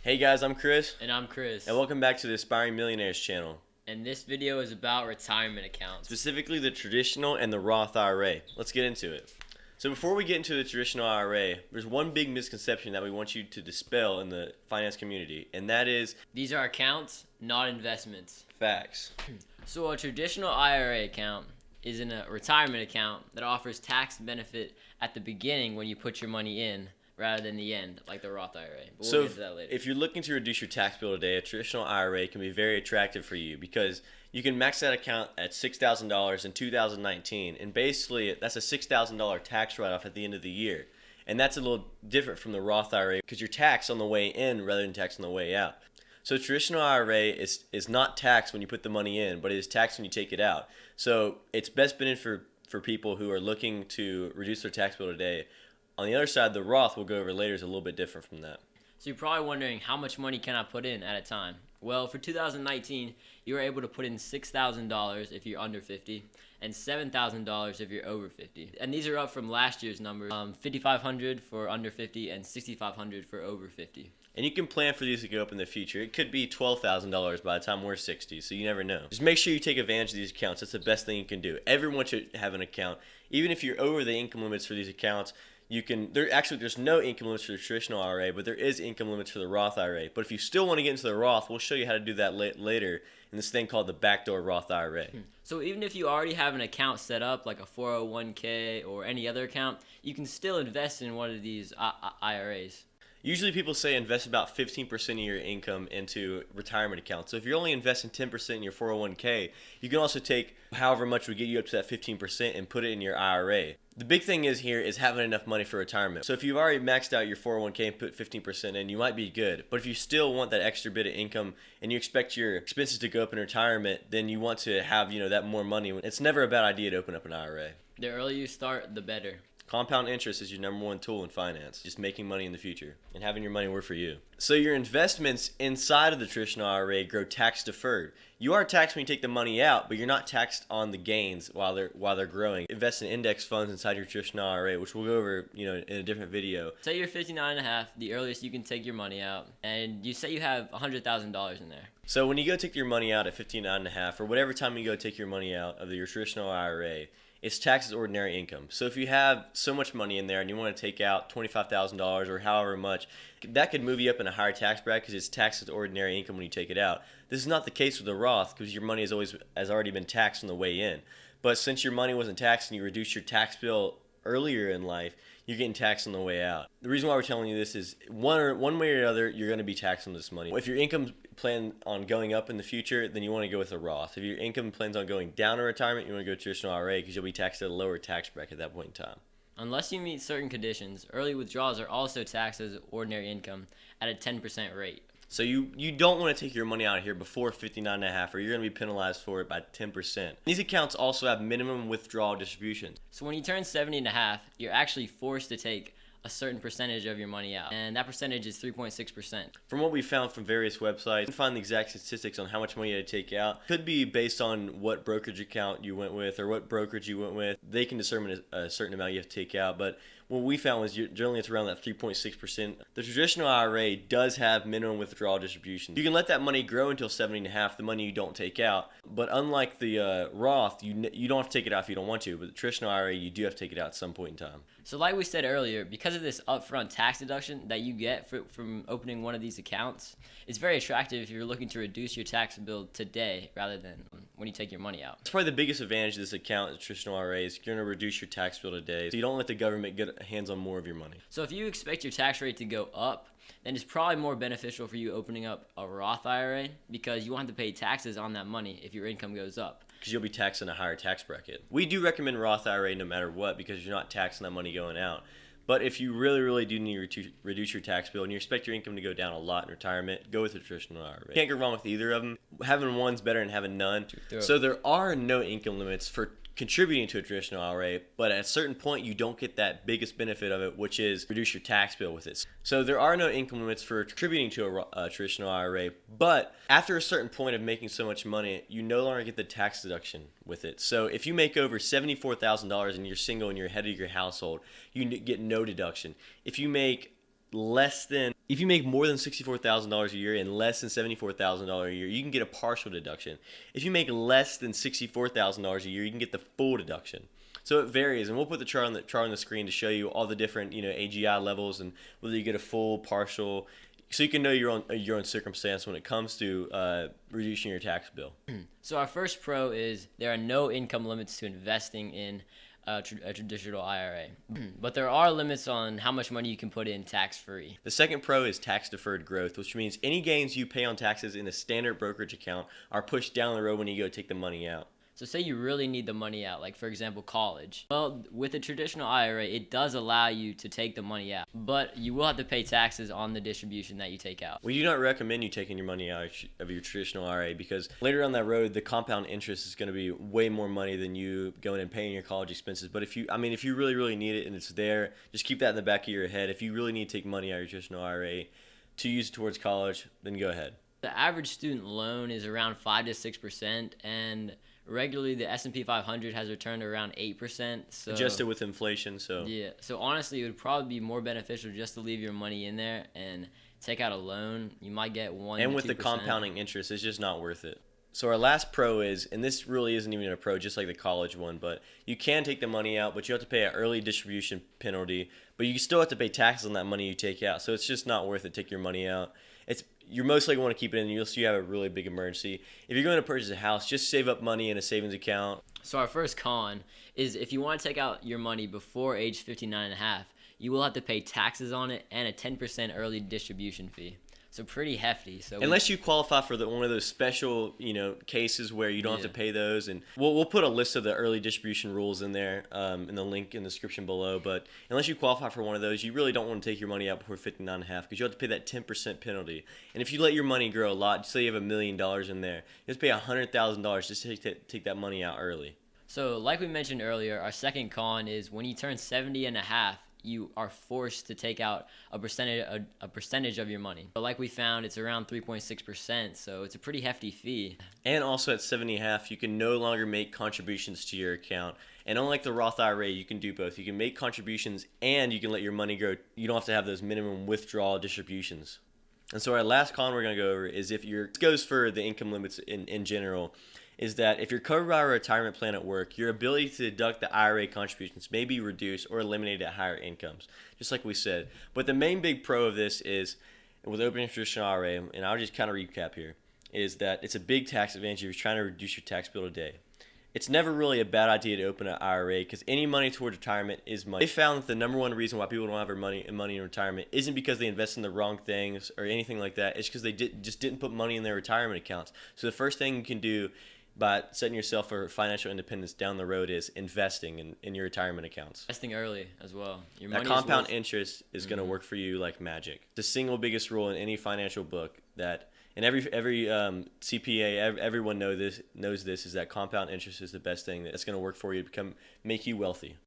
Hey guys, I'm Chris. And I'm Chris. And welcome back to the Aspiring Millionaires channel. And this video is about retirement accounts. Specifically the traditional and the Roth IRA. Let's get into it. So before we get into the traditional IRA, there's one big misconception that we want you to dispel in the finance community, and that is... These are accounts, not investments. Facts. So a traditional IRA account is in a retirement account that offers tax benefit at the beginning when you put your money in, rather than the end, like the Roth IRA. But we'll get to that later. If you're looking to reduce your tax bill today, a traditional IRA can be very attractive for you because you can max that account at $6,000 in 2019, and basically that's a $6,000 tax write-off at the end of the year. And that's a little different from the Roth IRA because you're taxed on the way in rather than taxed on the way out. So traditional IRA is not taxed when you put the money in, but it is taxed when you take it out. So it's best benefit for people who are looking to reduce their tax bill today. On the other side, the Roth we'll go over later is a little bit different from that. So you're probably wondering, how much money can I put in at a time? Well, for 2019, you were able to put in $6,000 if you're under 50 and $7,000 if you're over 50. And these are up from last year's numbers, $5,500 for under 50 and $6,500 for over 50. And you can plan for these to go up in the future. It could be $12,000 by the time we're 60, so you never know. Just make sure you take advantage of these accounts. That's the best thing you can do. Everyone should have an account. Even if you're over the income limits for these accounts, there's no income limits for the traditional IRA, but there is income limits for the Roth IRA. But if you still want to get into the Roth, we'll show you how to do that later in this thing called the backdoor Roth IRA. So even if you already have an account set up, like a 401k or any other account, you can still invest in one of these IRAs. Usually people say invest about 15% of your income into retirement accounts. So if you're only investing 10% in your 401k, you can also take however much would get you up to that 15% and put it in your IRA. The big thing is having enough money for retirement. So if you've already maxed out your 401k and put 15% in, you might be good. But if you still want that extra bit of income and you expect your expenses to go up in retirement, then you want to have, that more money. It's never a bad idea to open up an IRA. The earlier you start, the better. Compound interest is your number one tool in finance, just making money in the future and having your money work for you. So your investments inside of the traditional IRA grow tax deferred. You are taxed when you take the money out, but you're not taxed on the gains while they're growing. Invest in index funds inside your traditional IRA, which we'll go over, in a different video. Say you're 59 and a half, the earliest you can take your money out, and you say you have $100,000 in there. So when you go take your money out at 59 and a half, or whatever time you go take your money out of your traditional IRA, it's taxed as ordinary income. So if you have so much money in there and you want to take out $25,000 or however much, that could move you up in a higher tax bracket because it's taxed as ordinary income when you take it out. This is not the case with the Roth because your money has already been taxed on the way in. But since your money wasn't taxed and you reduced your tax bill earlier in life, you're getting taxed on the way out. The reason why we're telling you this is one way or another, you're going to be taxed on this money. If your income plans on going up in the future, then you want to go with a Roth. If your income plans on going down in retirement, you want to go to traditional IRA because you'll be taxed at a lower tax bracket at that point in time. Unless you meet certain conditions, early withdrawals are also taxed as ordinary income at a 10% rate. So you don't want to take your money out of here before 59 and a half, or you're going to be penalized for it by 10%. These accounts also have minimum withdrawal distributions. So when you turn 70 and a half, you're actually forced to take a certain percentage of your money out, and that percentage is 3.6%. From what we found from various websites, you can find the exact statistics on how much money you had to take out. Could be based on what brokerage account you went with or what brokerage you went with. They can determine a certain amount you have to take out, but what we found was generally it's around that 3.6%. The traditional IRA does have minimum withdrawal distributions. You can let that money grow until 70 and a half, the money you don't take out. But unlike the Roth, you don't have to take it out if you don't want to. But the traditional IRA, you do have to take it out at some point in time. So like we said earlier, because of this upfront tax deduction that you get from opening one of these accounts, it's very attractive if you're looking to reduce your tax bill today rather than when you take your money out. It's probably the biggest advantage of this account, the traditional IRA, is you're going to reduce your tax bill today. So you don't let the government get hands on more of your money. So if you expect your tax rate to go up, then it's probably more beneficial for you opening up a Roth IRA because you won't have to pay taxes on that money if your income goes up. Because you'll be taxed in a higher tax bracket. We do recommend Roth IRA no matter what because you're not taxing that money going out. But if you really, really do need to reduce your tax bill and you expect your income to go down a lot in retirement, go with the traditional IRA. You can't go wrong with either of them. Having one's better than having none. So there are no income limits for contributing to a traditional IRA, but at a certain point you don't get that biggest benefit of it, which is reduce your tax bill with it. So there are no income limits for contributing to a traditional IRA, but after a certain point of making so much money, you no longer get the tax deduction with it. So if you make over $74,000 and you're single and you're head of your household, you get no deduction. If you make if you make more than $64,000 a year and less than $74,000 a year, you can get a partial deduction. If you make less than $64,000 a year, you can get the full deduction. So it varies, and we'll put the chart on the screen to show you all the different AGI levels and whether you get a full, partial, so you can know your own circumstance when it comes to reducing your tax bill. So our first pro is there are no income limits to investing in a traditional IRA, but there are limits on how much money you can put in tax-free. The second pro is tax-deferred growth, which means any gains you pay on taxes in a standard brokerage account are pushed down the road when you go take the money out. So say you really need the money out, like for example, college. Well, with a traditional IRA, it does allow you to take the money out, but you will have to pay taxes on the distribution that you take out. We do not recommend you taking your money out of your traditional IRA because later on that road, the compound interest is going to be way more money than you going and paying your college expenses. But if you really, really need it and it's there, just keep that in the back of your head. If you really need to take money out of your traditional IRA to use it towards college, then go ahead. The average student loan is around 5 to 6%, and regularly the S&P 500 has returned around 8%. So adjusted with inflation, so yeah. So honestly, it would probably be more beneficial just to leave your money in there and take out a loan. You might get 1 and to with 2%. the compounding interest, it's just not worth it. So our last pro is, and this really isn't even a pro, just like the college one, but you can take the money out, but you have to pay an early distribution penalty, but you still have to pay taxes on that money you take out. So it's just not worth it to take your money out. You're most likely want to keep it in unless you have a really big emergency. If you're going to purchase a house, just save up money in a savings account. So our first con is if you want to take out your money before age 59 and a half, you will have to pay taxes on it and a 10% early distribution fee. So pretty hefty. So unless you qualify for one of those special, cases where you don't have to pay those, and we'll put a list of the early distribution rules in there, in the link in the description below. But unless you qualify for one of those, you really don't want to take your money out before 59 and a half because you have to pay that 10% penalty. And if you let your money grow a lot, say you have $1 million in there, you have to pay $100,000 just to take that money out early. So like we mentioned earlier, our second con is when you turn 70 and a half, you are forced to take out a percentage of your money. But like we found, it's around 3.6%, so it's a pretty hefty fee. And also at 70 and a half, you can no longer make contributions to your account. And unlike the Roth IRA, you can do both. You can make contributions and you can let your money grow. You don't have to have those minimum withdrawal distributions. And so our last con we're going to go over is this goes for the income limits in general, is that if you're covered by a retirement plan at work, your ability to deduct the IRA contributions may be reduced or eliminated at higher incomes, just like we said. But the main big pro of this is, with opening a traditional IRA, and I'll just kind of recap here, is that it's a big tax advantage if you're trying to reduce your tax bill today. It's never really a bad idea to open an IRA because any money towards retirement is money. They found that the number one reason why people don't have their money in retirement isn't because they invest in the wrong things or anything like that. It's because they just didn't put money in their retirement accounts. So the first thing you can do by setting yourself for financial independence down the road is investing in your retirement accounts. Investing early as well. Your that money compound interest is going to work for you like magic. The single biggest rule in any financial book that, and every CPA, everyone knows this, is that compound interest is the best thing that's going to work for you to make you wealthy.